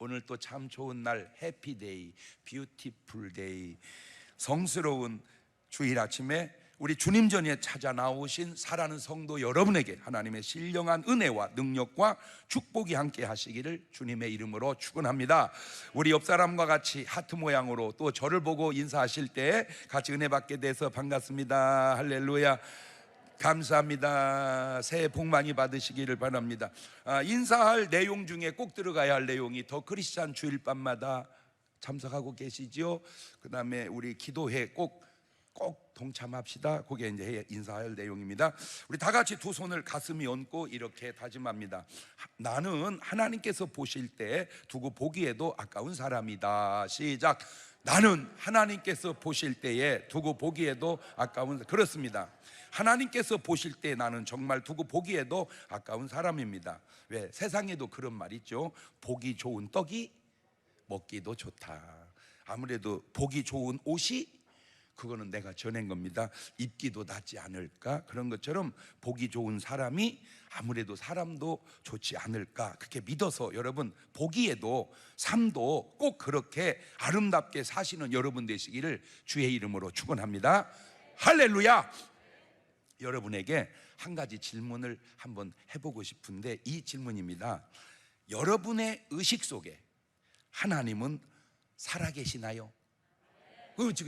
오늘 또 참 좋은 날, 해피데이, 뷰티풀 데이, 성스러운 주일 아침에 우리 주님 전에 찾아 나오신 사랑하는 성도 여러분에게 하나님의 신령한 은혜와 능력과 축복이 함께 하시기를 주님의 이름으로 축원합니다. 우리 옆 사람과 같이 하트 모양으로 또 저를 보고 인사하실 때 같이 은혜 받게 돼서 반갑습니다. 할렐루야. 감사합니다. 새해 복 많이 받으시기를 바랍니다. 인사할 내용 중에 꼭 들어가야 할 내용이 더 크리스찬 주일밤마다 참석하고 계시죠? 그 다음에 우리 기도회 꼭 동참합시다. 그게 이제 인사할 내용입니다. 우리 다 같이 두 손을 가슴에 얹고 이렇게 다짐합니다. 나는 하나님께서 보실 때 두고 보기에도 아까운 사람이다. 시작. 나는 하나님께서 보실 때에 두고 보기에도 아까운, 그렇습니다. 하나님께서 보실 때 나는 정말 두고 보기에도 아까운 사람입니다. 왜? 세상에도 그런 말 있죠. 보기 좋은 떡이 먹기도 좋다. 아무래도 보기 좋은 옷이 그거는 내가 전한 겁니다. 입기도 낫지 않을까? 그런 것처럼 보기 좋은 사람이 아무래도 사람도 좋지 않을까? 그렇게 믿어서 여러분 보기에도 삶도 꼭 그렇게 아름답게 사시는 여러분 되시기를 주의 이름으로 축원합니다. 할렐루야. 여러분에게 한 가지 질문을 한번 해보고 싶은데 이 질문입니다. 여러분의 의식 속에 하나님은 살아계시나요? 그렇지.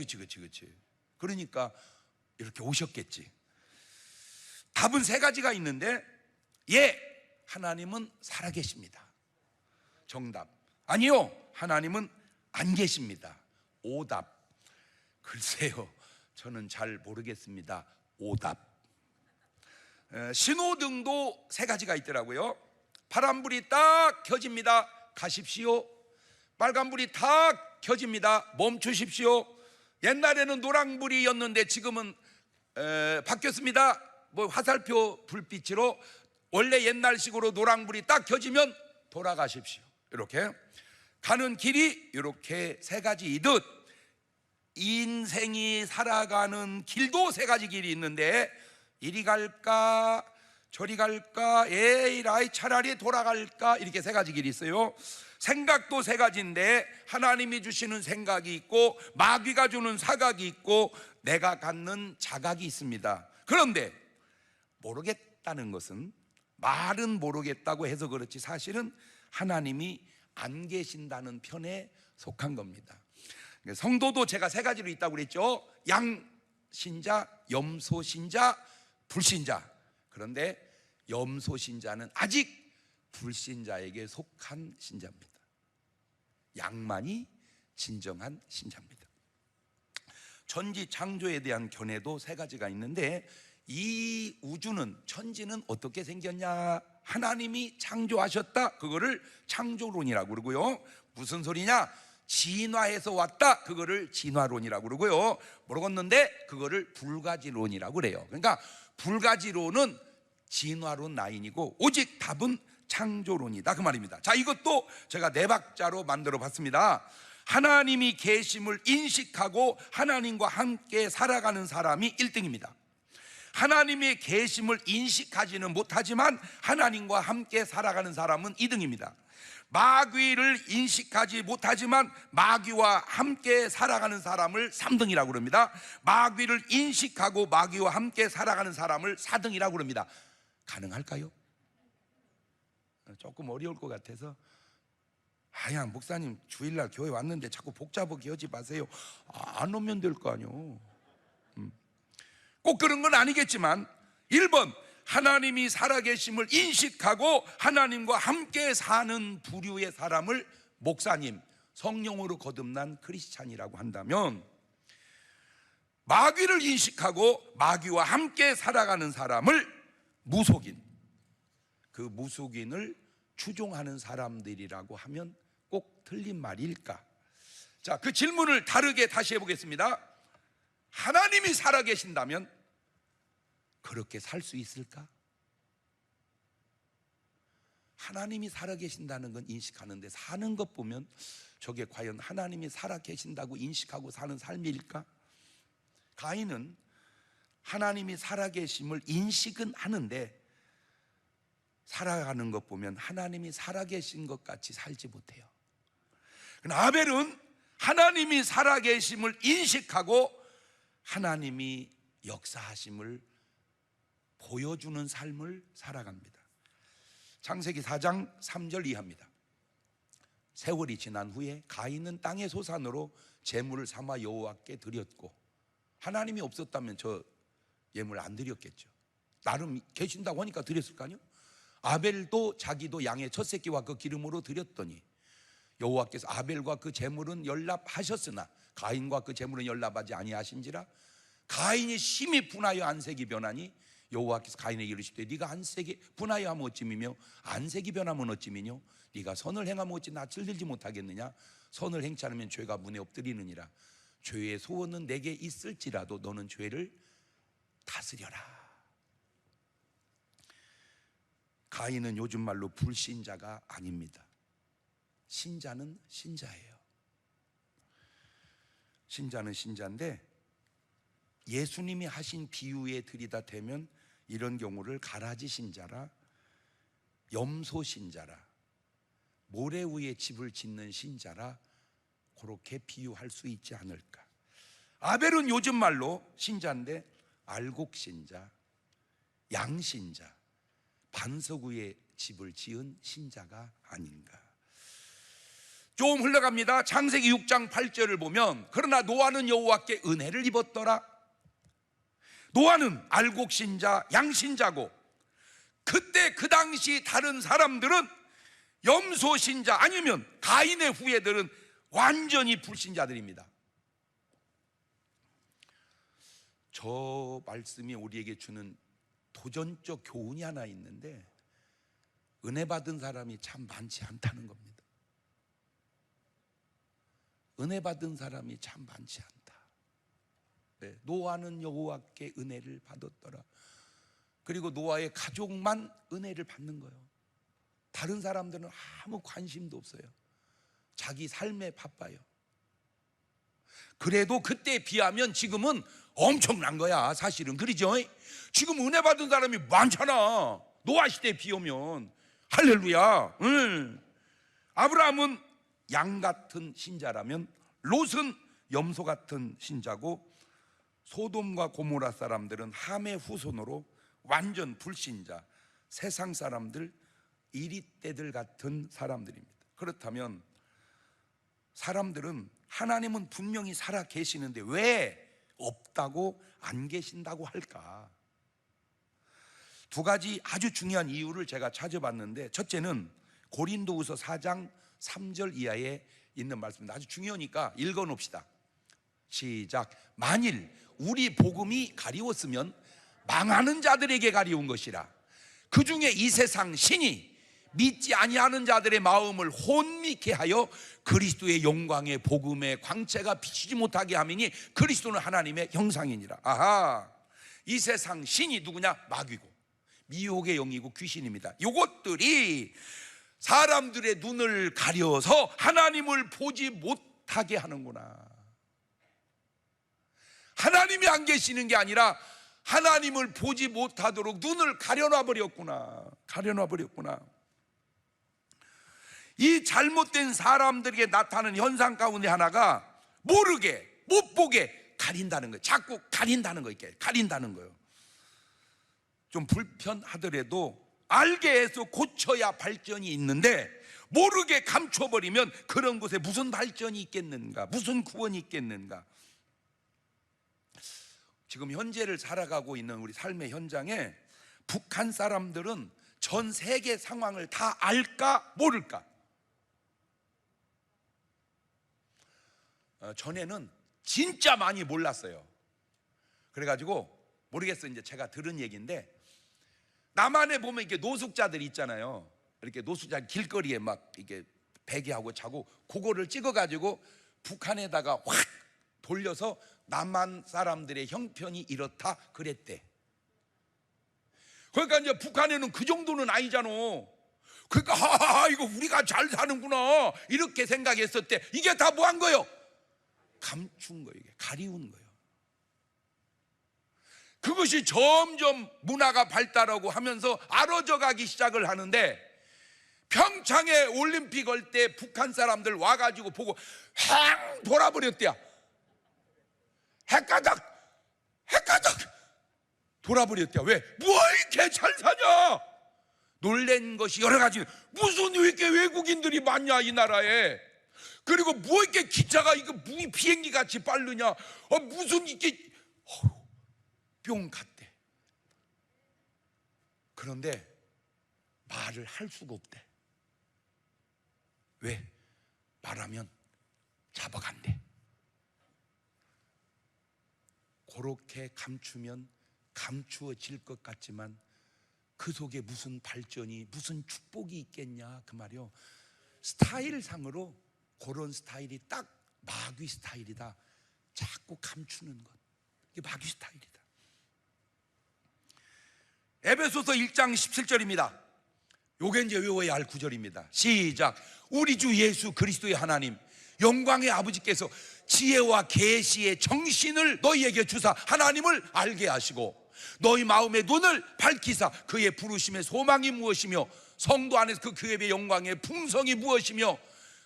그러니까 이렇게 오셨겠지. 답은 세 가지가 있는데 예, 하나님은 살아계십니다. 정답. 아니요, 하나님은 안 계십니다. 오답. 글쎄요, 저는 잘 모르겠습니다. 오답. 신호등도 세 가지가 있더라고요. 파란불이 딱 켜집니다. 가십시오. 빨간불이 딱 켜집니다. 멈추십시오. 옛날에는 노란불이었는데 지금은 바뀌었습니다. 화살표 불빛으로 원래 옛날식으로 노란불이 딱 켜지면 돌아가십시오. 이렇게 가는 길이 이렇게 세 가지이듯 인생이 살아가는 길도 세 가지 길이 있는데 이리 갈까 저리 갈까 에이 차라리 돌아갈까 이렇게 세 가지 길이 있어요. 생각도 세 가지인데 하나님이 주시는 생각이 있고 마귀가 주는 사각이 있고 내가 갖는 자각이 있습니다. 그런데 모르겠다는 것은 말은 모르겠다고 해서 그렇지 사실은 하나님이 안 계신다는 편에 속한 겁니다. 성도도 제가 세 가지로 있다고 그랬죠. 양신자, 염소신자, 불신자. 그런데 염소신자는 아직 불신자에게 속한 신자입니다. 양만이 진정한 신자입니다. 천지 창조에 대한 견해도 세 가지가 있는데 이 우주는 천지는 어떻게 생겼냐? 하나님이 창조하셨다. 그거를 창조론이라고 그러고요. 무슨 소리냐? 진화해서 왔다. 그거를 진화론이라고 그러고요. 모르겠는데 그거를 불가지론이라고 그래요. 그러니까 불가지론은 진화론 라인이고 오직 답은 창조론이다 그 말입니다. 자, 이것도 제가 네 박자로 만들어 봤습니다. 하나님이 계심을 인식하고 하나님과 함께 살아가는 사람이 1등입니다. 하나님의 계심을 인식하지는 못하지만 하나님과 함께 살아가는 사람은 2등입니다. 마귀를 인식하지 못하지만 마귀와 함께 살아가는 사람을 3등이라고 그럽니다. 마귀를 인식하고 마귀와 함께 살아가는 사람을 4등이라고 그럽니다. 가능할까요? 조금 어려울 것 같아서 아야 목사님 주일날 교회 왔는데 자꾸 복잡하게 하지 마세요. 안 오면 될 거 아니요. 꼭 그런 건 아니겠지만 1번 하나님이 살아계심을 인식하고 하나님과 함께 사는 부류의 사람을 목사님, 성령으로 거듭난 크리스찬이라고 한다면 마귀를 인식하고 마귀와 함께 살아가는 사람을 무속인, 그 무속인을 추종하는 사람들이라고 하면 꼭 틀린 말일까? 자, 그 질문을 다르게 다시 해보겠습니다. 하나님이 살아계신다면 그렇게 살 수 있을까? 하나님이 살아계신다는 건 인식하는데 사는 것 보면 저게 과연 하나님이 살아계신다고 인식하고 사는 삶일까? 가인은 하나님이 살아계심을 인식은 하는데 살아가는 것 보면 하나님이 살아계신 것 같이 살지 못해요. 아벨은 하나님이 살아계심을 인식하고 하나님이 역사하심을 보여주는 삶을 살아갑니다. 창세기 4장 3절 이하입니다. 세월이 지난 후에 가인은 땅의 소산으로 제물을 삼아 여호와께 드렸고, 하나님이 없었다면 저 예물 안 드렸겠죠. 나름 계신다고 하니까 드렸을 거 아니요. 아벨도 자기도 양의 첫 새끼와 그 기름으로 드렸더니 여호와께서 아벨과 그 제물은 연납하셨으나 가인과 그 제물은 연납하지 아니하신지라. 가인이 심히 분하여 안색이 변하니 여호와께서 가인에게 이르시되 네가 안색이 분하여 하면 어찌미며 안색이 변하면 어찌미뇨. 네가 선을 행하면 어찌 낯을 들지 못하겠느냐. 선을 행치 않으면 죄가 문에 엎드리느니라. 죄의 소원은 내게 있을지라도 너는 죄를 다스려라. 가인은 요즘 말로 불신자가 아닙니다. 신자는 신자예요. 신자는 신자인데, 예수님이 하신 비유에 들이다대면 이런 경우를 가라지 신자라, 염소 신자라, 모래 위에 집을 짓는 신자라 그렇게 비유할 수 있지 않을까. 아벨은 요즘 말로 신자인데 알곡 신자, 양신자, 반석 위에 집을 지은 신자가 아닌가. 좀 흘러갑니다. 창세기 6장 8절을 보면 그러나 노아는 여호와께 은혜를 입었더라. 노아는 알곡 신자, 양신자고, 그때 그 당시 다른 사람들은 염소 신자 아니면 가인의 후예들은 완전히 불신자들입니다. 저 말씀이 우리에게 주는 도전적 교훈이 하나 있는데, 은혜 받은 사람이 참 많지 않다는 겁니다. 은혜 받은 사람이 참 많지 않다. 네, 노아는 여호와께 은혜를 받았더라. 그리고 노아의 가족만 은혜를 받는 거예요. 다른 사람들은 아무 관심도 없어요. 자기 삶에 바빠요. 그래도 그때에 비하면 지금은 엄청난 거야, 사실은. 그러죠? 지금 은혜 받은 사람이 많잖아, 노아 시대에 비하면. 할렐루야. 아브라함은 양 같은 신자라면 롯은 염소 같은 신자고, 소돔과 고모라 사람들은 함의 후손으로 완전 불신자, 세상 사람들, 이리떼들 같은 사람들입니다. 그렇다면 사람들은 하나님은 분명히 살아 계시는데 왜 없다고 안 계신다고 할까? 두 가지 아주 중요한 이유를 제가 찾아봤는데, 첫째는 고린도후서 4장 3절 이하에 있는 말씀입니다. 아주 중요하니까 읽어놓읍시다. 시작. 만일 우리 복음이 가리웠으면 망하는 자들에게 가리운 것이라. 그 중에 이 세상 신이 믿지 아니하는 자들의 마음을 혼미케 하여 그리스도의 영광의 복음의 광채가 비치지 못하게 하미니 그리스도는 하나님의 형상이니라. 아하, 이 세상 신이 누구냐? 마귀고 미혹의 영이고 귀신입니다. 이것들이 사람들의 눈을 가려서 하나님을 보지 못하게 하는구나. 하나님이 안 계시는 게 아니라 하나님을 보지 못하도록 눈을 가려놔 버렸구나. 가려놔 버렸구나. 이 잘못된 사람들에게 나타나는 현상 가운데 하나가 모르게, 못 보게 가린다는 거예요. 자꾸 가린다는 거예요. 가린다는 거예요. 좀 불편하더라도 알게 해서 고쳐야 발전이 있는데, 모르게 감춰버리면 그런 곳에 무슨 발전이 있겠는가, 무슨 구원이 있겠는가. 지금 현재를 살아가고 있는 우리 삶의 현장에 북한 사람들은 전 세계 상황을 다 알까 모를까? 전에는 진짜 많이 몰랐어요. 그래가지고 모르겠어요. 이제 제가 들은 얘기인데, 남한에 보면 이렇게 노숙자들이 있잖아요. 이렇게 노숙자 길거리에 막 이렇게 베개하고 자고, 그거를 찍어가지고 북한에다가 확 돌려서 남한 사람들의 형편이 이렇다 그랬대. 그러니까 이제 북한에는 그 정도는 아니잖아. 그러니까 이거 우리가 잘 사는구나 이렇게 생각했을 때, 이게 다 뭐 한 거예요? 감춘 거예요. 이게 가리운 거예요. 그것이 점점 문화가 발달하고 하면서 알아져 가기 시작을 하는데, 평창에 올림픽 할 때 북한 사람들 와가지고 보고 황 돌아버렸대요. 헷가닥 돌아버렸대요. 왜? 뭐 이렇게 잘 사냐? 놀란 것이 여러 가지. 무슨 왜 이렇게 외국인들이 많냐 이 나라에. 그리고 뭐 이렇게 기차가 이거 비행기 같이 빠르냐? 무슨 이렇게 뿅 갔대. 그런데 말을 할 수가 없대. 왜? 말하면 잡아간대. 그렇게 감추면 감추어질 것 같지만 그 속에 무슨 발전이, 무슨 축복이 있겠냐 그 말이요. 스타일상으로 그런 스타일이 딱 마귀 스타일이다. 자꾸 감추는 것, 이게 마귀 스타일이다. 에베소서 1장 17절입니다 요게 이제 외워야 할 구절입니다. 시작. 우리 주 예수 그리스도의 하나님 영광의 아버지께서 지혜와 계시의 정신을 너희에게 주사 하나님을 알게 하시고 너희 마음의 눈을 밝히사 그의 부르심의 소망이 무엇이며 성도 안에서 그 교회의 영광의 풍성이 무엇이며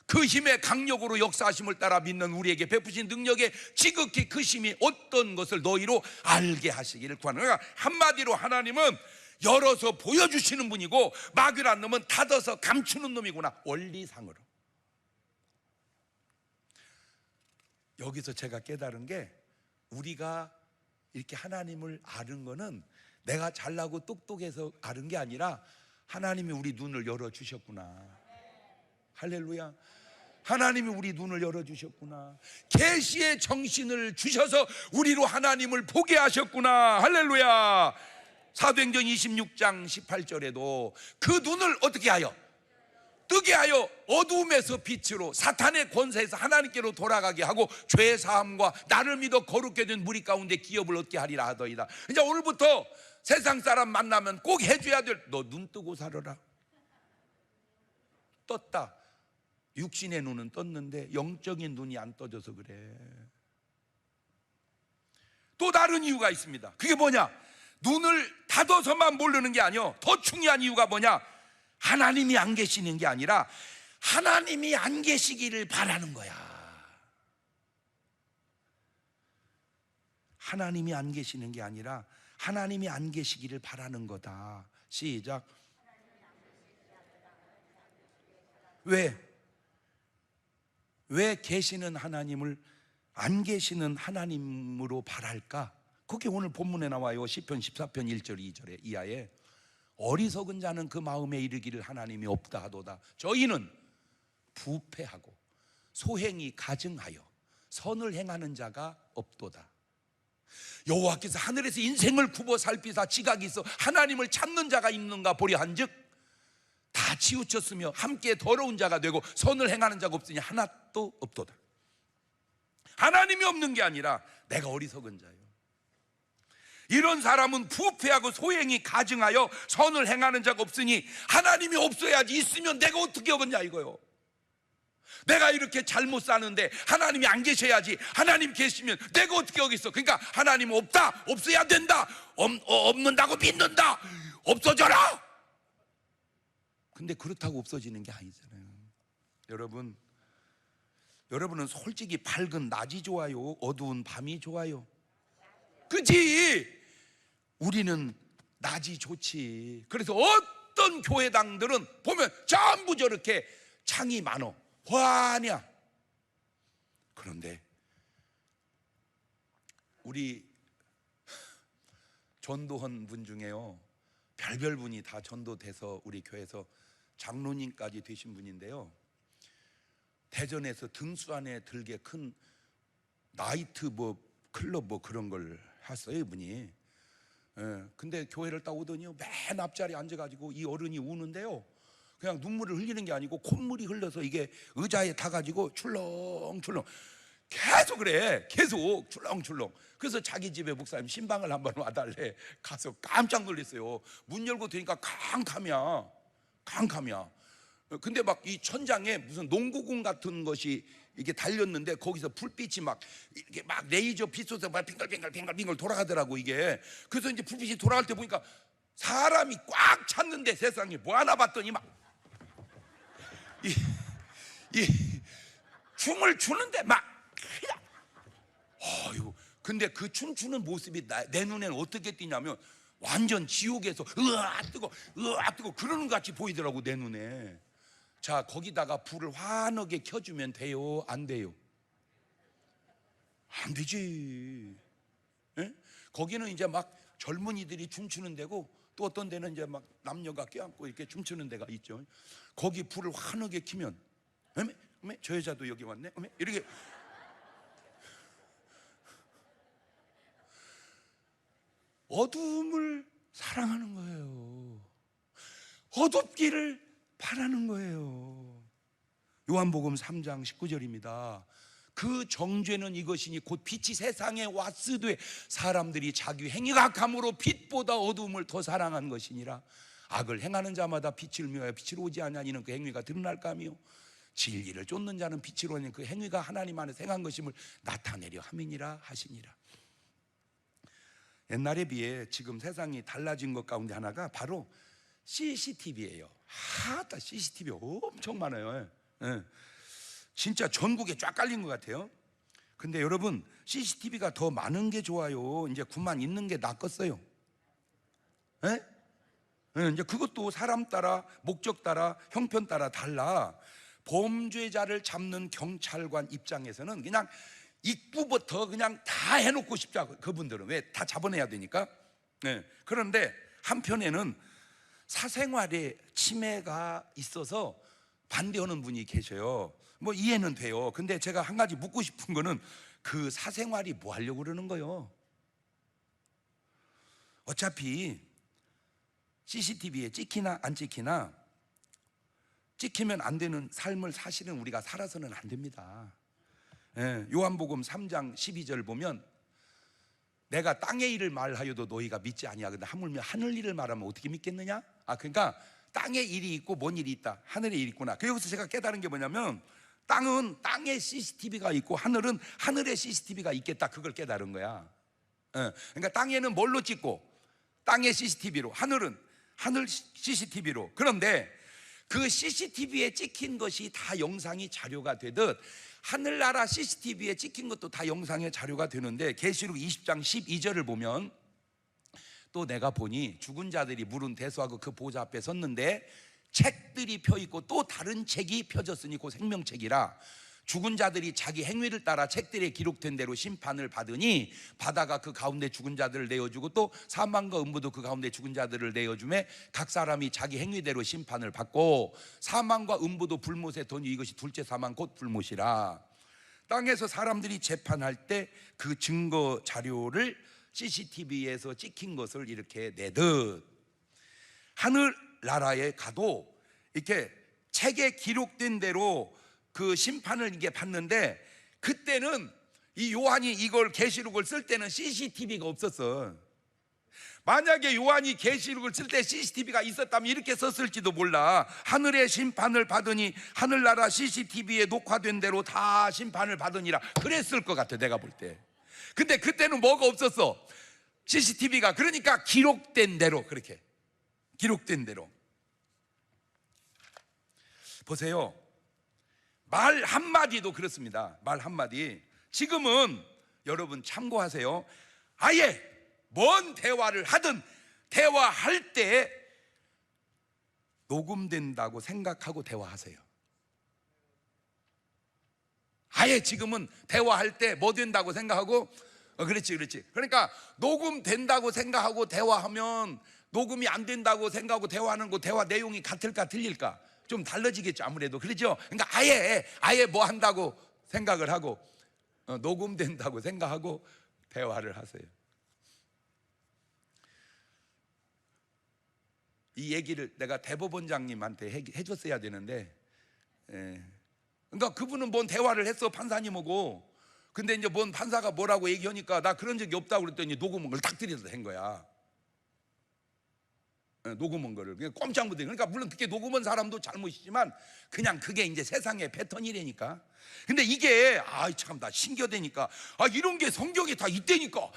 그 힘의 강력으로 역사하심을 따라 믿는 우리에게 베푸신 능력의 지극히 크심이 어떤 것을 너희로 알게 하시기를 구하는. 그러니까 한마디로 하나님은 열어서 보여주시는 분이고 마귀란 놈은 닫아서 감추는 놈이구나, 원리상으로. 여기서 제가 깨달은 게, 우리가 이렇게 하나님을 아는 거는 내가 잘나고 똑똑해서 아는 게 아니라 하나님이 우리 눈을 열어주셨구나. 할렐루야. 하나님이 우리 눈을 열어주셨구나. 계시의 정신을 주셔서 우리로 하나님을 보게 하셨구나. 할렐루야. 사도행전 26장 18절에도 그 눈을 어떻게 하여? 뜨게 하여 어두움에서 빛으로 사탄의 권세에서 하나님께로 돌아가게 하고 죄 사함과 나를 믿어 거룩게 된 무리 가운데 기업을 얻게 하리라 하더이다. 이제 오늘부터 세상 사람 만나면 꼭 해줘야 될, 너 눈 뜨고 살아라. 떴다. 육신의 눈은 떴는데 영적인 눈이 안 떠져서 그래. 또 다른 이유가 있습니다. 그게 뭐냐? 눈을 닫아서만 모르는 게 아니요, 더 중요한 이유가 뭐냐? 하나님이 안 계시는 게 아니라 하나님이 안 계시기를 바라는 거야. 하나님이 안 계시는 게 아니라 하나님이 안 계시기를 바라는 거다. 시작. 왜 계시는 하나님을 안 계시는 하나님으로 바랄까? 그게 오늘 본문에 나와요. 시편 14편 1절 2절에 이하에 어리석은 자는 그 마음에 이르기를 하나님이 없다 하도다. 저희는 부패하고 소행이 가증하여 선을 행하는 자가 없도다. 여호와께서 하늘에서 인생을 굽어 살피사 지각이 있어 하나님을 찾는 자가 있는가 보려 한즉 다 치우쳤으며 함께 더러운 자가 되고 선을 행하는 자가 없으니 하나도 없도다. 하나님이 없는 게 아니라 내가 어리석은 자예요. 이런 사람은 부패하고 소행이 가증하여 선을 행하는 자가 없으니 하나님이 없어야지. 있으면 내가 어떻게 하겠냐 이거요. 내가 이렇게 잘못 사는데 하나님이 안 계셔야지. 하나님 계시면 내가 어떻게 하겠어. 그러니까 하나님 없다, 없어야 된다, 없는다고 믿는다, 없어져라. 근데 그렇다고 없어지는 게 아니잖아요. 여러분은 솔직히 밝은 낮이 좋아요, 어두운 밤이 좋아요? 그치? 우리는 낮이 좋지. 그래서 어떤 교회당들은 보면 전부 저렇게 창이 많어, 환야. 그런데 우리 전도한 분 중에요, 별별 분이 다 전도돼서 우리 교회에서 장로님까지 되신 분인데요, 대전에서 등수 안에 들게 큰 나이트 클럽 그런 걸 했어요 이분이. 근데 교회를 딱 오더니 맨 앞자리에 앉아가지고 이 어른이 우는데요, 그냥 눈물을 흘리는 게 아니고 콧물이 흘러서 이게 의자에 타가지고 출렁출렁 계속 그래. 계속 출렁출렁. 그래서 자기 집에 목사님 신방을 한번 와달래. 가서 깜짝 놀랐어요. 문 열고 들으니까 캄캄이야. 근데 막 이 천장에 무슨 농구공 같은 것이 이게 달렸는데 거기서 불빛이 막 이렇게 막 레이저 빛소서 막 빙글빙글 돌아가더라고 이게. 그래서 이제 불빛이 돌아갈 때 보니까 사람이 꽉 찼는데 세상에 뭐 하나 봤더니 막 이 춤을 추는데 막 그냥 어이구. 근데 그 춤추는 모습이 내 눈에는 어떻게 띄냐면 완전 지옥에서 으아 뜨고 그러는 것 같이 보이더라고 내 눈에. 자, 거기다가 불을 환하게 켜주면 돼요, 안 돼요? 안 되지. 예? 거기는 이제 막 젊은이들이 춤추는 데고 또 어떤 데는 이제 막 남녀가 껴안고 이렇게 춤추는 데가 있죠. 거기 불을 환하게 켜면 저 여자도 여기 왔네? 이렇게 어둠을 사랑하는 거예요. 어둡기를 바라는 거예요. 요한복음 3장 19절입니다. 그 정죄는 이것이니 곧 빛이 세상에 왔으되 사람들이 자기 행위가 악함으로 빛보다 어두움을 더 사랑한 것이니라. 악을 행하는 자마다 빛을 미워하여 빛으로 오지 아니하니는 그 행위가 드러날까 하며 진리를 쫓는 자는 빛으로 오니 그 행위가 하나님 안에서 행한 것임을 나타내려 함이니라 하시니라. 옛날에 비해 지금 세상이 달라진 것 가운데 하나가 바로 CCTV예요. 하다 CCTV 엄청 많아요. 예. 진짜 전국에 쫙 깔린 것 같아요. 근데 여러분, CCTV가 더 많은 게 좋아요? 이제 그만 있는 게 낫겠어요? 예? 예, 이제 그것도 사람 따라, 목적 따라, 형편 따라 달라. 범죄자를 잡는 경찰관 입장에서는 그냥 입구부터 그냥 다 해놓고 싶다. 그분들은 왜? 다 잡아내야 되니까. 예. 그런데 한편에는 사생활에 침해가 있어서 반대하는 분이 계셔요. 뭐 이해는 돼요. 근데 제가 한 가지 묻고 싶은 거는 그 사생활이 뭐 하려고 그러는 거예요? 어차피 CCTV에 찍히나 안 찍히나 찍히면 안 되는 삶을 사실은 우리가 살아서는 안 됩니다. 예, 요한복음 3장 12절 보면 내가 땅의 일을 말하여도 너희가 믿지 아니하거든 하물며 하늘 일을 말하면 어떻게 믿겠느냐? 그러니까 땅의 일이 있고 뭔 일이 있다, 하늘의 일이 있구나. 그래서 제가 깨달은 게 뭐냐면 땅은 땅에 CCTV가 있고 하늘은 하늘에 CCTV가 있겠다. 그걸 깨달은 거야. 그러니까 땅에는 뭘로 찍고 땅의 CCTV로, 하늘은 하늘 CCTV로. 그런데 그 CCTV에 찍힌 것이 다 영상이 자료가 되듯 하늘나라 CCTV에 찍힌 것도 다 영상의 자료가 되는데 계시록 20장 12절을 보면 또 내가 보니 죽은 자들이 물은 대수하고 그 보좌 앞에 섰는데 책들이 펴있고 또 다른 책이 펴졌으니 그 생명책이라. 죽은 자들이 자기 행위를 따라 책들에 기록된 대로 심판을 받으니 바다가 그 가운데 죽은 자들을 내어주고 또 사망과 음부도 그 가운데 죽은 자들을 내어주매 각 사람이 자기 행위대로 심판을 받고 사망과 음부도 불못에 던지 이것이 둘째 사망 곧 불못이라. 땅에서 사람들이 재판할 때 그 증거 자료를 CCTV에서 찍힌 것을 이렇게 내듯 하늘나라에 가도 이렇게 책에 기록된 대로 그 심판을 이게 받는데 그때는 이 요한이 이걸 계시록을 쓸 때는 CCTV가 없었어. 만약에 요한이 계시록을 쓸 때 CCTV가 있었다면 이렇게 썼을지도 몰라. 하늘의 심판을 받으니 하늘나라 CCTV에 녹화된 대로 다 심판을 받으니라 그랬을 것 같아 내가 볼 때. 근데 그때는 뭐가 없었어? CCTV가. 그러니까 기록된 대로, 그렇게 기록된 대로. 보세요, 말 한마디도 그렇습니다. 말 한마디. 지금은 여러분 참고하세요. 아예 뭔 대화를 하든 대화할 때 녹음된다고 생각하고 대화하세요. 아예 지금은 대화할 때 뭐 된다고 생각하고 그렇지. 그러니까 녹음된다고 생각하고 대화하면 녹음이 안 된다고 생각하고 대화하는 거 대화 내용이 같을까 틀릴까? 좀 달라지겠죠 아무래도. 그렇죠? 그러니까 아예 뭐 한다고 생각을 하고 녹음된다고 생각하고 대화를 하세요. 이 얘기를 내가 대법원장님한테 해줬어야 되는데 그러니까 그분은 뭔 대화를 했어 판사님하고. 근데 이제 뭔 판사가 뭐라고 얘기하니까 나 그런 적이 없다고 그랬더니 녹음한 걸 딱 들여서 한 거야. 녹음한 거를 그냥 꼼짝 못해. 그러니까 물론 그게 녹음한 사람도 잘못이지만 그냥 그게 이제 세상의 패턴이라니까. 근데 이게 참 나 신기하다니까. 이런 게 성경에 다 있다니까.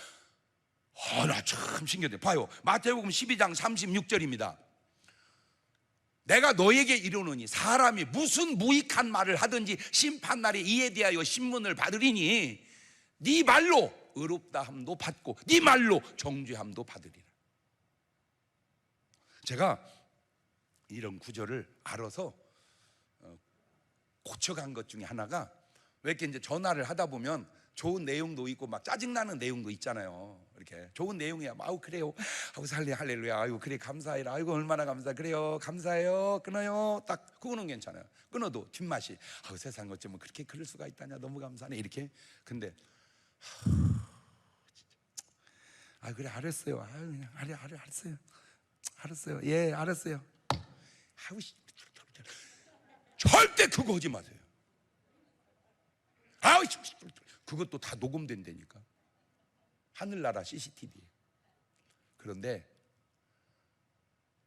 나 참 신기하다. 봐요, 마태복음 12장 36절입니다. 내가 너에게 이르노니 사람이 무슨 무익한 말을 하든지 심판날에 이에 대하여 신문을 받으리니 네 말로 의롭다함도 받고 네 말로 정죄함도 받으리라. 제가 이런 구절을 알아서 고쳐간 것 중에 하나가, 왜 이렇게 이제 전화를 하다 보면 좋은 내용도 있고 막 짜증나는 내용도 있잖아요. 이렇게 좋은 내용이야. 아우 그래요. 아우 할렐루야. 아유 그래 감사해라. 아이고 얼마나 감사. 그래요. 감사해요. 끊어요. 딱 그거는 괜찮아요. 끊어도 뒷맛이 아우 세상 어쩌면 그렇게 그럴 수가 있다냐. 너무 감사하네. 이렇게. 근데 아 그래 알았어요. 아유 그냥 알았어요. 알았어요. 예 알았어요. 아우 절대 그거 하지 마세요. 아우 그것도 다 녹음된다니까. 하늘나라 CCTV. 그런데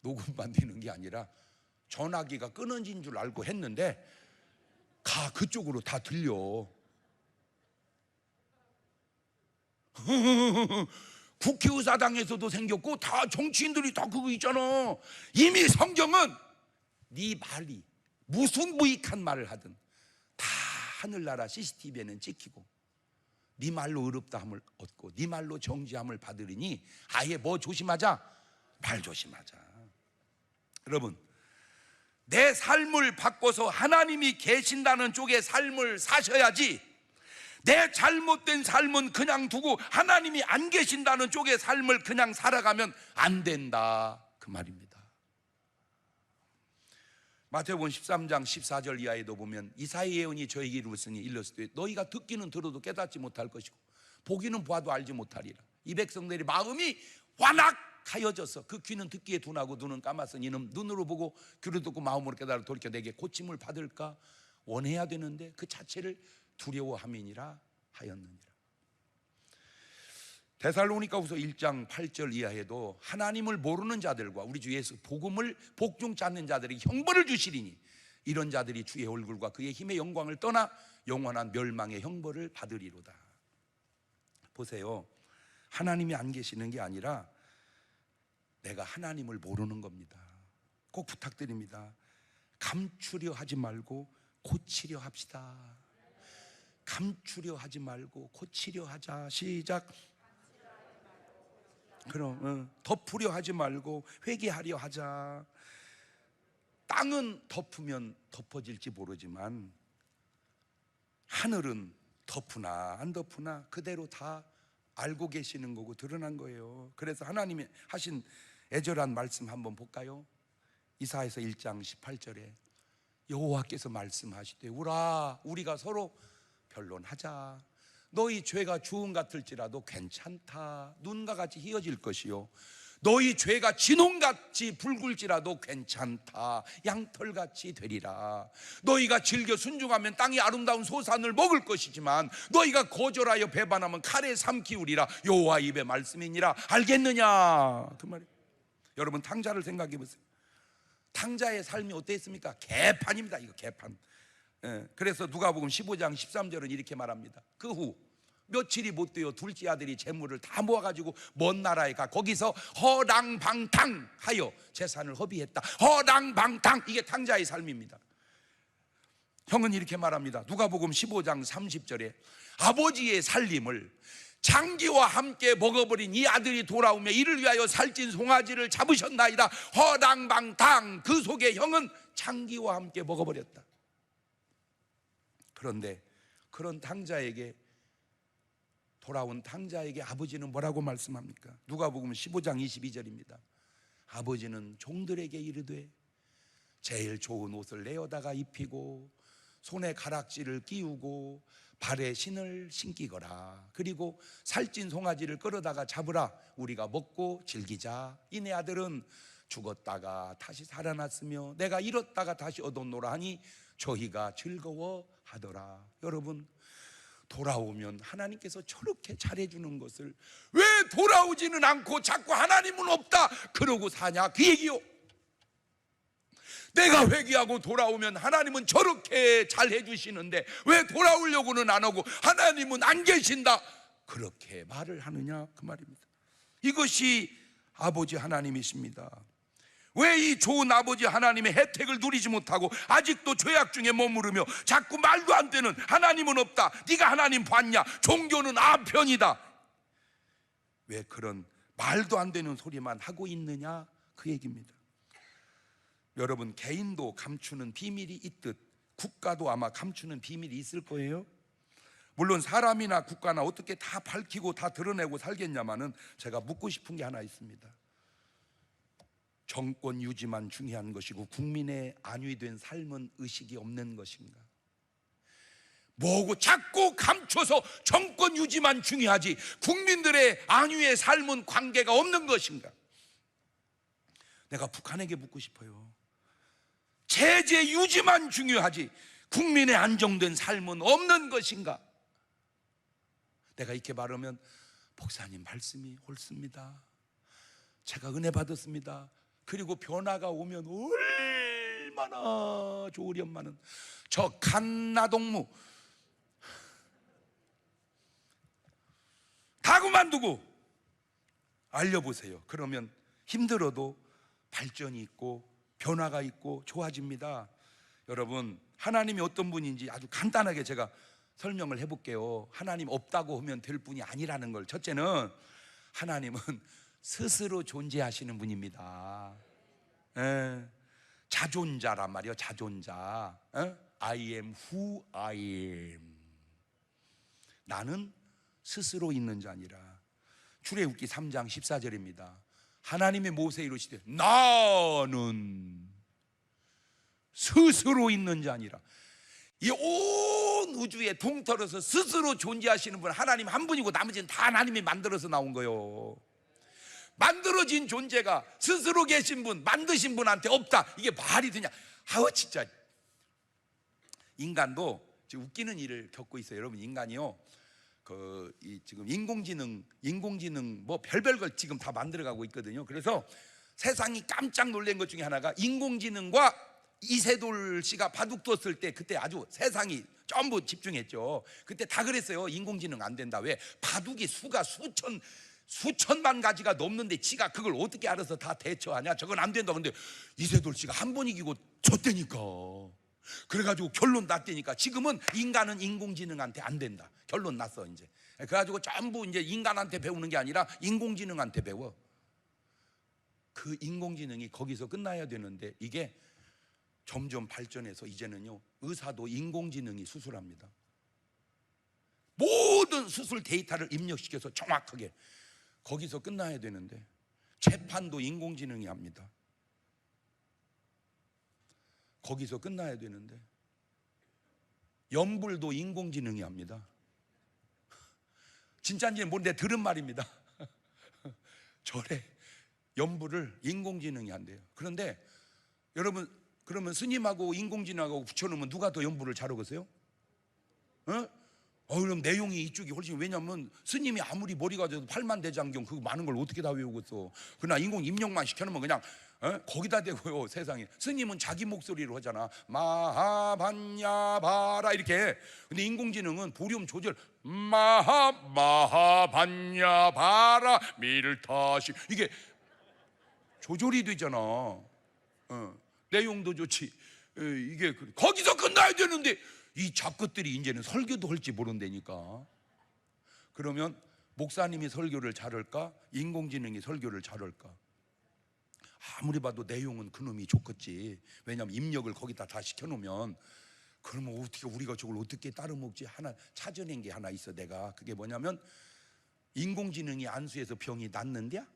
녹음만 되는 게 아니라 전화기가 끊어진 줄 알고 했는데 그쪽으로 다 들려. 국회의사당에서도 생겼고 다 정치인들이 다 그거 있잖아. 이미 성경은 네 말이 무슨 무익한 말을 하든 다 하늘나라 CCTV에는 찍히고 네 말로 의롭다함을 얻고 네 말로 정죄함을 받으리니 아예 뭐 조심하자? 말 조심하자. 여러분, 내 삶을 바꿔서 하나님이 계신다는 쪽의 삶을 사셔야지, 내 잘못된 삶은 그냥 두고 하나님이 안 계신다는 쪽의 삶을 그냥 살아가면 안 된다, 그 말입니다. 마태복음 13장 14절 이하에도 보면 이사야 예언이 저에게 이르렀으니 너희가 듣기는 들어도 깨닫지 못할 것이고 보기는 보아도 알지 못하리라. 이 백성들이 마음이 완악하여져서 그 귀는 듣기에 둔하고 눈은 감았으니 이는 눈으로 보고 귀로 듣고 마음으로 깨달아 돌이켜 내게 고침을 받을까 원해야 되는데 그 자체를 두려워함이니라 하였느니라. 데살로니가후서 1장 8절 이하에도 하나님을 모르는 자들과 우리 주 예수 복음을 복종치 않는 자들이 형벌을 주시리니 이런 자들이 주의 얼굴과 그의 힘의 영광을 떠나 영원한 멸망의 형벌을 받으리로다. 보세요, 하나님이 안 계시는 게 아니라 내가 하나님을 모르는 겁니다. 꼭 부탁드립니다. 감추려 하지 말고 고치려 합시다. 감추려 하지 말고 고치려 하자. 시작. 그럼 덮으려 하지 말고 회개하려 하자. 땅은 덮으면 덮어질지 모르지만 하늘은 덮으나 안 덮으나 그대로 다 알고 계시는 거고 드러난 거예요. 그래서 하나님이 하신 애절한 말씀 한번 볼까요? 이사야서 1장 18절에 여호와께서 말씀하시되 우리가 서로 변론하자. 너희 죄가 주홍 같을지라도 괜찮다. 눈과 같이 희어질 것이요 너희 죄가 진홍같이 붉을지라도 괜찮다. 양털같이 되리라. 너희가 즐겨 순종하면 땅의 아름다운 소산을 먹을 것이지만 너희가 거절하여 배반하면 칼에 삼키우리라. 여호와 입의 말씀이니라. 알겠느냐, 그 말이에요. 여러분 탕자를 생각해 보세요. 탕자의 삶이 어땠습니까? 개판입니다. 이거 개판. 그래서 누가복음 15장 13절은 이렇게 말합니다. 그 후 며칠이 못 되어 둘째 아들이 재물을 다 모아가지고 먼 나라에 가 거기서 허랑방탕하여 재산을 허비했다. 허랑방탕, 이게 탕자의 삶입니다. 형은 이렇게 말합니다. 누가복음 15장 30절에 아버지의 살림을 장기와 함께 먹어버린 이 아들이 돌아오며 이를 위하여 살찐 송아지를 잡으셨나이다. 허랑방탕, 그 속에 형은 장기와 함께 먹어버렸다. 그런데 그런 탕자에게, 돌아온 탕자에게 아버지는 뭐라고 말씀합니까? 누가복음 15장 22절입니다. 아버지는 종들에게 이르되 제일 좋은 옷을 내어다가 입히고 손에 가락지를 끼우고 발에 신을 신기거라. 그리고 살찐 송아지를 끌어다가 잡으라. 우리가 먹고 즐기자. 이내 아들은 죽었다가 다시 살아났으며 내가 잃었다가 다시 얻었노라 하니 저희가 즐거워하더라. 여러분, 돌아오면 하나님께서 저렇게 잘해주는 것을 왜 돌아오지는 않고 자꾸 하나님은 없다 그러고 사냐, 그 얘기요. 내가 회개하고 돌아오면 하나님은 저렇게 잘해주시는데 왜 돌아오려고는 안 하고 하나님은 안 계신다 그렇게 말을 하느냐, 그 말입니다. 이것이 아버지 하나님이십니다. 왜 이 좋은 아버지 하나님의 혜택을 누리지 못하고 아직도 죄악 중에 머무르며 자꾸 말도 안 되는 하나님은 없다, 네가 하나님 봤냐, 종교는 아편이다, 왜 그런 말도 안 되는 소리만 하고 있느냐, 그 얘기입니다. 여러분, 개인도 감추는 비밀이 있듯 국가도 아마 감추는 비밀이 있을 거예요. 물론 사람이나 국가나 어떻게 다 밝히고 다 드러내고 살겠냐마는 제가 묻고 싶은 게 하나 있습니다. 정권 유지만 중요한 것이고 국민의 안위된 삶은 의식이 없는 것인가? 뭐고 자꾸 감춰서 정권 유지만 중요하지 국민들의 안위의 삶은 관계가 없는 것인가? 내가 북한에게 묻고 싶어요. 제재 유지만 중요하지 국민의 안정된 삶은 없는 것인가? 내가 이렇게 말하면 목사님 말씀이 옳습니다, 제가 은혜 받았습니다, 그리고 변화가 오면 얼마나 좋으련마는 저 갓나동무 다 그만두고 알려보세요. 그러면 힘들어도 발전이 있고 변화가 있고 좋아집니다. 여러분, 하나님이 어떤 분인지 아주 간단하게 제가 설명을 해볼게요. 하나님 없다고 하면 될 분이 아니라는 걸. 첫째는 하나님은 스스로 존재하시는 분입니다. 자존자란 말이에요. 자존자. I am who I am. 나는 스스로 있는 자 아니라. 출애굽기 3장 14절입니다 하나님의 모세에 이르시되 나는 스스로 있는 자 아니라. 이 온 우주에 동떨어서 스스로 존재하시는 분 하나님 한 분이고 나머지는 다 하나님이 만들어서 나온 거예요. 만들어진 존재가 스스로 계신 분, 만드신 분한테 없다, 이게 말이 되냐? 아우 진짜. 인간도 지금 웃기는 일을 겪고 있어요. 여러분, 인간이요 지금 인공지능 뭐 별별 걸 지금 다 만들어가고 있거든요. 그래서 세상이 깜짝 놀란 것 중에 하나가 인공지능과 이세돌 씨가 바둑 뒀을 때 그때 아주 세상이 전부 집중했죠. 그때 다 그랬어요. 인공지능 안 된다. 왜? 바둑이 수가 수천만 가지가 넘는데 지가 그걸 어떻게 알아서 다 대처하냐? 저건 안 된다. 근데 이세돌 씨가 한 번 이기고 졌다니까. 그래가지고 결론 났다니까. 지금은 인간은 인공지능한테 안 된다. 결론 났어 이제. 그래가지고 전부 이제 인간한테 배우는 게 아니라 인공지능한테 배워. 그 인공지능이 거기서 끝나야 되는데 이게 점점 발전해서 이제는요 의사도 인공지능이 수술합니다. 모든 수술 데이터를 입력시켜서 정확하게. 거기서 끝나야 되는데 재판도 인공지능이 합니다. 거기서 끝나야 되는데 연불도 인공지능이 합니다. 진짜인지는 모르는데 들은 말입니다. 절에 연불을 인공지능이 한대요. 그런데 여러분, 그러면 스님하고 인공지능하고 붙여놓으면 누가 더 연불을 잘하겠어요? 그럼 내용이 이쪽이 훨씬. 왜냐면 스님이 아무리 머리가 돼도 팔만대장경 그거 많은 걸 어떻게 다 외우겠어. 그러나 인공 입력만 시켜놓으면 그냥 거기다 대고요. 세상에. 스님은 자기 목소리로 하잖아. 마하반야바라 이렇게. 근데 인공지능은 볼륨 조절 마하반야바라 밀타시 이게 조절이 되잖아. 내용도 좋지. 이게 거기서 끝나야 되는데 이 잡것들이 이제는 설교도 할지 모른다니까. 그러면 목사님이 설교를 잘할까? 인공지능이 설교를 잘할까? 아무리 봐도 내용은 그놈이 좋겠지. 왜냐하면 입력을 거기다 다 시켜놓으면. 그러면 어떻게 우리가 저걸 어떻게 따로 먹지? 하나 찾아낸 게 하나 있어. 내가 그게 뭐냐면 인공지능이 안수해서 병이 낫는데야?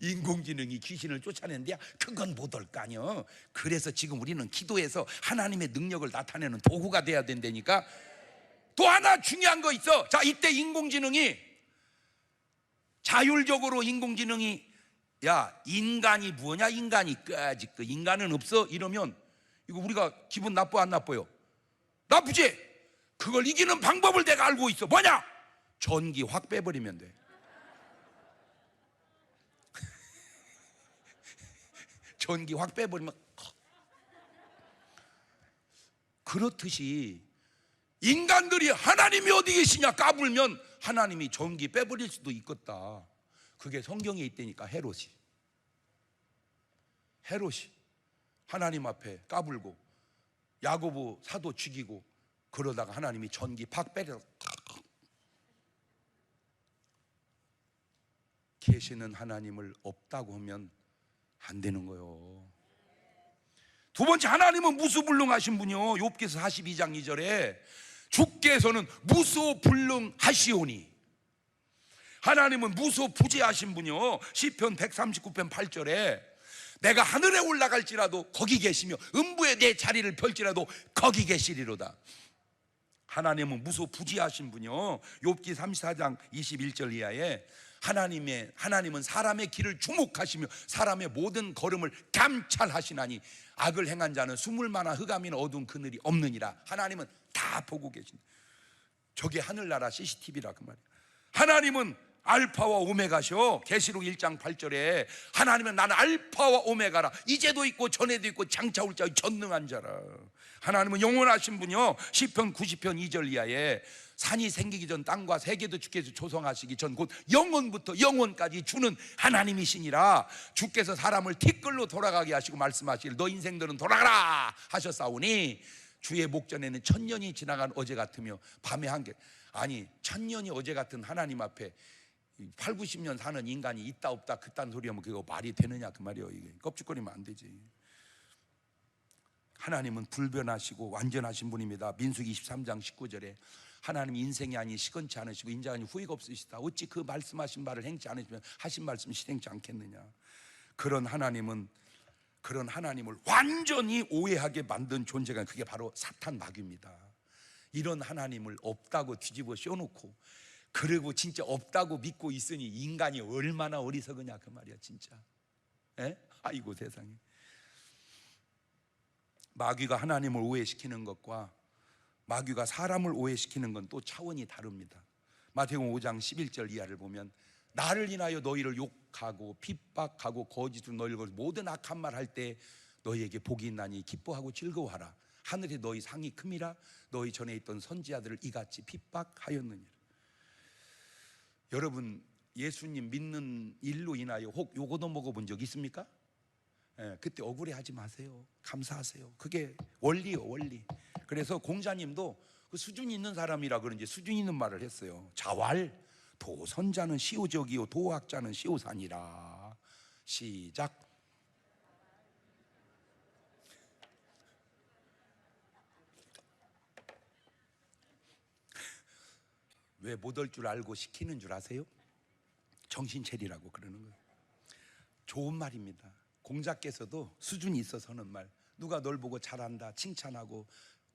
인공지능이 귀신을 쫓아낸대야? 그건 못 올 거 아니야. 그래서 지금 우리는 기도해서 하나님의 능력을 나타내는 도구가 돼야 된다니까. 또 하나 중요한 거 있어. 자, 이때 인공지능이 자율적으로 인공지능이 야 인간이 뭐냐, 인간이 까짓 그 인간은 없어 이러면 이거 우리가 기분 나빠 안 나빠요? 나쁘지? 그걸 이기는 방법을 내가 알고 있어. 뭐냐? 전기 확 빼버리면 돼. 전기 확 빼버리면. 그렇듯이 인간들이 하나님이 어디 계시냐 까불면 하나님이 전기 빼버릴 수도 있겠다. 그게 성경에 있다니까. 헤롯이 헤롯이 하나님 앞에 까불고 야고보 사도 죽이고 그러다가 하나님이 전기 팍 빼려 계시는 하나님을 없다고 하면 안 되는 거예요. 두 번째, 하나님은 무소불능하신 분이요. 욥기서 42장 2절에 주께서는 무소불능하시오니, 하나님은 무소부재하신 분이요. 시편 139편 8절에 내가 하늘에 올라갈지라도 거기 계시며 음부에 내 자리를 펼지라도 거기 계시리로다. 하나님은 무소부재하신 분이요. 욥기 34장 21절 이하에 하나님은 사람의 길을 주목하시며 사람의 모든 걸음을 감찰하시나니 악을 행한 자는 숨을 만한 흑암이나 어두운 그늘이 없느니라. 하나님은 다 보고 계신다. 저게 하늘나라 CCTV라 그 말이야. 하나님은 알파와 오메가셔. 계시록 1장 8절에 하나님은 나는 알파와 오메가라. 이제도 있고 전에도 있고 장차 올 자 전능한 자라. 하나님은 영원하신 분이요. 시편 90편 2절 이하에 산이 생기기 전 땅과 세계도 주께서 조성하시기 전 곧 영원부터 영원까지 주는 하나님이시니라. 주께서 사람을 티끌로 돌아가게 하시고 말씀하시길 너 인생들은 돌아가라 하셨사오니 주의 목전에는 천년이 지나간 어제 같으며 밤의 한계. 아니, 천년이 어제 같은 하나님 앞에 8, 90년 사는 인간이 있다 없다 그딴 소리 하면 그거 말이 되느냐 그 말이에요. 이게 껍죽거리면 안 되지. 하나님은 불변하시고 완전하신 분입니다. 민수기 23장 19절에 하나님 인생이 아니 시건치 않으시고 인자하니 후회가 없으시다. 어찌 그 말씀하신 바를 행치 않으시면 하신 말씀 실행치 않겠느냐. 그런 하나님을 완전히 오해하게 만든 존재가 그게 바로 사탄 마귀입니다. 이런 하나님을 없다고 뒤집어 씌워놓고 그리고 진짜 없다고 믿고 있으니 인간이 얼마나 어리석으냐 그 말이야 진짜. 에? 아이고 세상에. 마귀가 하나님을 오해시키는 것과 마귀가 사람을 오해시키는 건 또 차원이 다릅니다. 마태복음 5장 11절 이하를 보면 나를 인하여 너희를 욕하고 핍박하고 거짓으로 너희를 거짓 모든 악한 말 할 때 너희에게 복이 있나니 기뻐하고 즐거워하라. 하늘에 너희 상이 큼이라. 너희 전에 있던 선지자들을 이같이 핍박하였느니라. 여러분 예수님 믿는 일로 인하여 혹 요거도 먹어본 적 있습니까? 그때 억울해하지 마세요. 감사하세요. 그게 원리요, 원리. 그래서 공자님도 그 수준 있는 사람이라 그런지 수준 있는 말을 했어요. 자왈 도선자는 시오적이요 도학자는 시오산이라. 시작. 왜 못 올 줄 알고 시키는 줄 아세요? 정신 차리라고 그러는 거예요. 좋은 말입니다. 공자께서도 수준이 있어서 하는 말. 누가 널 보고 잘한다 칭찬하고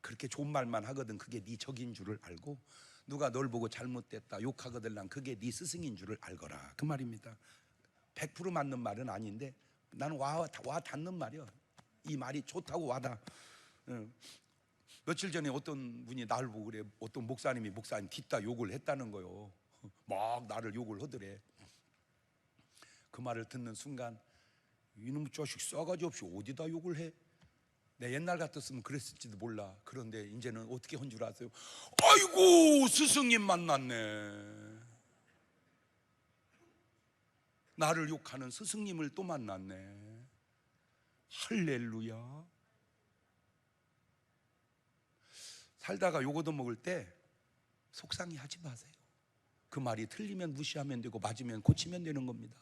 그렇게 좋은 말만 하거든 그게 네 적인 줄을 알고, 누가 널 보고 잘못됐다 욕하거든 난 그게 네 스승인 줄을 알거라 그 말입니다. 100% 맞는 말은 아닌데 나는 와 닿는 말이야. 이 말이 좋다고 와닿아. 며칠 전에 어떤 분이 나를 보고 그래. 어떤 목사님 뒷다 욕을 했다는 거요. 막 나를 욕을 하더래. 그 말을 듣는 순간 이놈의 자식 싸가지 없이 어디다 욕을 해? 내 옛날 같았으면 그랬을지도 몰라. 그런데 이제는 어떻게 한 줄 아세요? 아이고 스승님 만났네. 나를 욕하는 스승님을 또 만났네. 할렐루야. 살다가 욕 얻어먹을 때 속상해하지 마세요. 그 말이 틀리면 무시하면 되고 맞으면 고치면 되는 겁니다.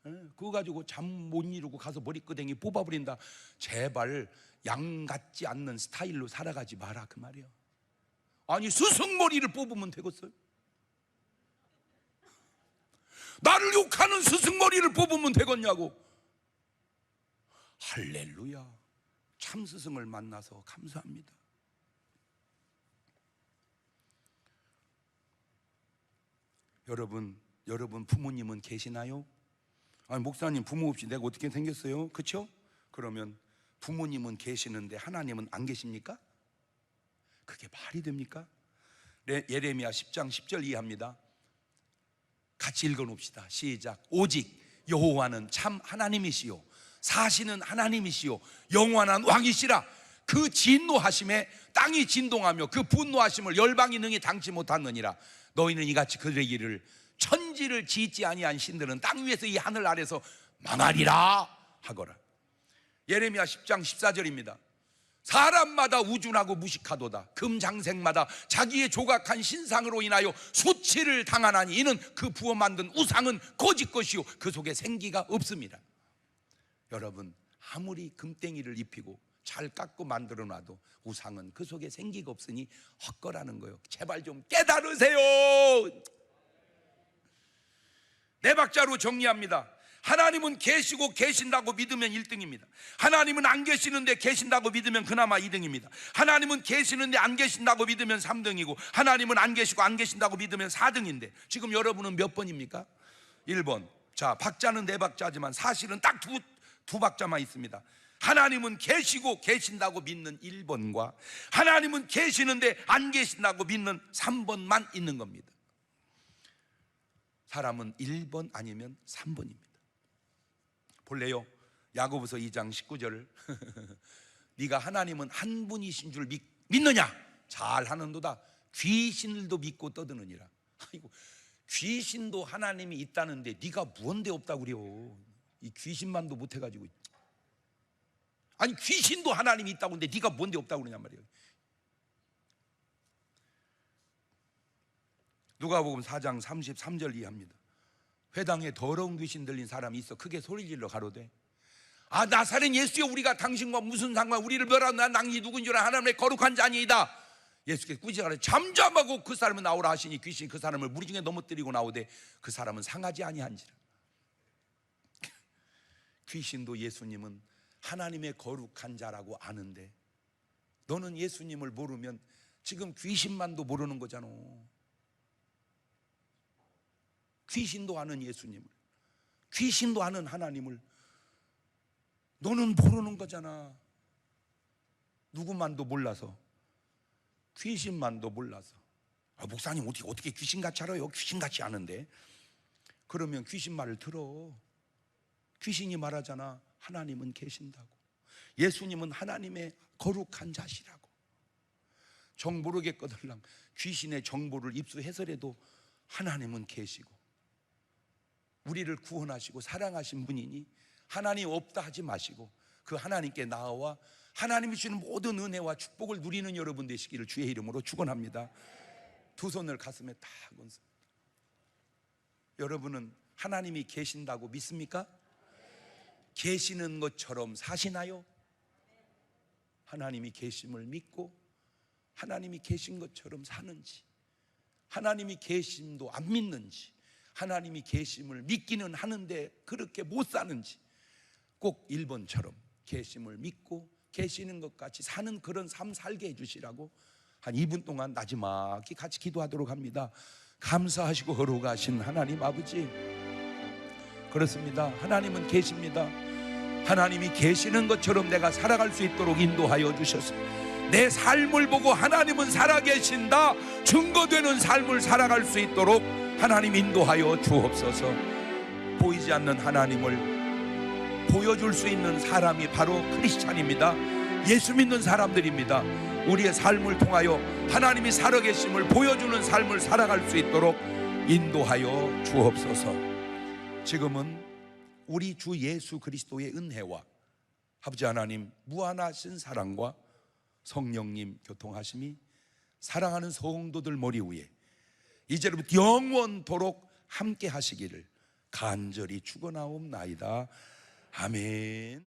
그거 가지고 잠 못 이루고 가서 머리끄댕이 뽑아버린다. 제발 양 같지 않는 스타일로 살아가지 마라 그 말이야. 아니 스승 머리를 뽑으면 되겠어요? 나를 욕하는 스승 머리를 뽑으면 되겠냐고. 할렐루야. 참 스승을 만나서 감사합니다. 여러분 부모님은 계시나요? 아니 목사님 부모 없이 내가 어떻게 생겼어요? 그렇죠? 그러면 부모님은 계시는데 하나님은 안 계십니까? 그게 말이 됩니까? 예레미야 10장 10절 이해합니다. 같이 읽어놓읍시다. 시작. 오직 여호와는 참 하나님이시요 사시는 하나님이시요 영원한 왕이시라. 그 진노하심에 땅이 진동하며 그 분노하심을 열방이 능히 당치 못하느니라. 너희는 이같이 그들의 길을 천지를 짓지 아니한 신들은 땅 위에서 이 하늘 아래서 망하리라 하거라. 예레미야 10장 14절입니다. 사람마다 우준하고 무식하도다. 금장색마다 자기의 조각한 신상으로 인하여 수치를 당하나니 이는 그 부어 만든 우상은 거짓 것이요 그 속에 생기가 없습니다. 여러분, 아무리 금땡이를 입히고 잘 깎고 만들어 놔도 우상은 그 속에 생기가 없으니 헛거라는 거예요. 제발 좀 깨달으세요. 네 박자로 정리합니다. 하나님은 계시고 계신다고 믿으면 1등입니다. 하나님은 안 계시는데 계신다고 믿으면 그나마 2등입니다. 하나님은 계시는데 안 계신다고 믿으면 3등이고, 하나님은 안 계시고 안 계신다고 믿으면 4등인데 지금 여러분은 몇 번입니까? 1번. 자, 박자는 네 박자지만 사실은 딱 두 박자만 있습니다. 하나님은 계시고 계신다고 믿는 1번과 하나님은 계시는데 안 계신다고 믿는 3번만 있는 겁니다. 사람은 1번 아니면 3번입니다. 볼래요? 야고보서 2장 19절 네가 하나님은 한 분이신 줄 믿느냐? 잘하는도다. 귀신들도 믿고 떠드느니라. 아이고, 귀신도 하나님이 있다는데 네가 무언데 없다고 그래요. 이 귀신만도 못해가지고. 아니, 귀신도 하나님이 있다고 하는데 네가 뭔데 없다고 그러냔 말이에요. 누가복음 4장 33절 이하입니다. 회당에 더러운 귀신 들린 사람이 있어 크게 소리질러 가로되 아, 나사렛 예수여, 우리가 당신과 무슨 상관, 우리를 멸하는 난 당신이 누군지 라 하나님의 거룩한 자니이다. 예수께서 꾸짖으라 잠잠하고 그 사람은 나오라 하시니 귀신이 그 사람을 무리 중에 넘어뜨리고 나오되 그 사람은 상하지 아니한지라. 귀신도 예수님은 하나님의 거룩한 자라고 아는데 너는 예수님을 모르면 지금 귀신만도 모르는 거잖아. 귀신도 아는 예수님을, 귀신도 아는 하나님을 너는 모르는 거잖아. 누구만도 몰라서, 귀신만도 몰라서. 아, 목사님 어떻게 귀신같이 알아요? 귀신같이 아는데. 그러면 귀신 말을 들어. 귀신이 말하잖아. 하나님은 계신다고. 예수님은 하나님의 거룩한 자시라고. 정 모르게 꺼들랑 귀신의 정보를 입수해서라도 하나님은 계시고 우리를 구원하시고 사랑하신 분이니 하나님 없다 하지 마시고 그 하나님께 나아와 하나님이 주시는 모든 은혜와 축복을 누리는 여러분 되시기를 주의 이름으로 축원합니다. 두 손을 가슴에 딱 얹습니다. 여러분은 하나님이 계신다고 믿습니까? 계시는 것처럼 사시나요? 하나님이 계심을 믿고 하나님이 계신 것처럼 사는지, 하나님이 계심도 안 믿는지, 하나님이 계심을 믿기는 하는데 그렇게 못 사는지, 꼭 1번처럼 계심을 믿고 계시는 것 같이 사는 그런 삶 살게 해주시라고 한 2분 동안 나지막히 같이 기도하도록 합니다. 감사하시고 거룩하신 하나님 아버지, 그렇습니다. 하나님은 계십니다. 하나님이 계시는 것처럼 내가 살아갈 수 있도록 인도하여 주셔서 내 삶을 보고 하나님은 살아계신다 증거되는 삶을 살아갈 수 있도록 하나님 인도하여 주옵소서. 보이지 않는 하나님을 보여줄 수 있는 사람이 바로 크리스찬입니다. 예수 믿는 사람들입니다. 우리의 삶을 통하여 하나님이 살아계심을 보여주는 삶을 살아갈 수 있도록 인도하여 주옵소서. 지금은 우리 주 예수 그리스도의 은혜와 아버지 하나님 무한하신 사랑과 성령님 교통하심이 사랑하는 성도들 머리 위에 이제부터 영원토록 함께 하시기를 간절히 축원하옵나이다. 아멘.